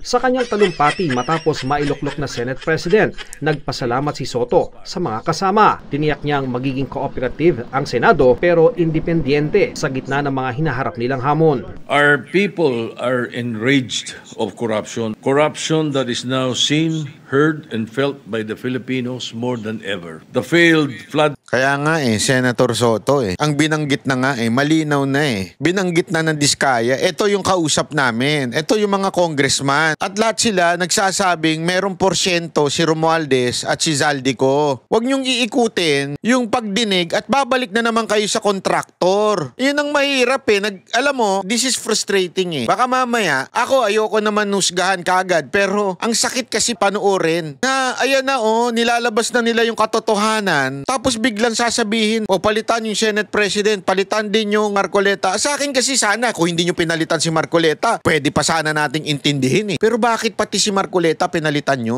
Sa kanyang talumpati matapos mailuklok na Senate President, nagpasalamat si Soto sa mga kasama. Tiniyak niyang magiging cooperative ang Senado pero independyente sa gitna ng mga hinaharap nilang hamon. Our people are enraged of corruption. Corruption that is now seen, heard, and felt by the Filipinos more than ever. The failed flood. Kaya nga Senator Soto ang binanggit na nga malinaw na binanggit na ng Diskaya, ito yung kausap namin, ito yung mga congressman. At lahat sila nagsasabing merong porsyento si Romualdez at si Zaldico. Huwag niyong iikutin yung pagdinig at babalik na naman kayo sa kontraktor. Yun ang mahirap alam mo, this is frustrating Baka mamaya, ako ayoko naman nusgahan kagad, pero ang sakit kasi panuorin na ayan na nilalabas na nila yung katotohanan, tapos biglang sasabihin, palitan yung Senate President, palitan din yung Marcoleta. Sa akin kasi sana, kung hindi nyo pinalitan si Marcoleta, pwede pa sana nating intindihin Pero bakit pati si Marcoleta pinalitan nyo?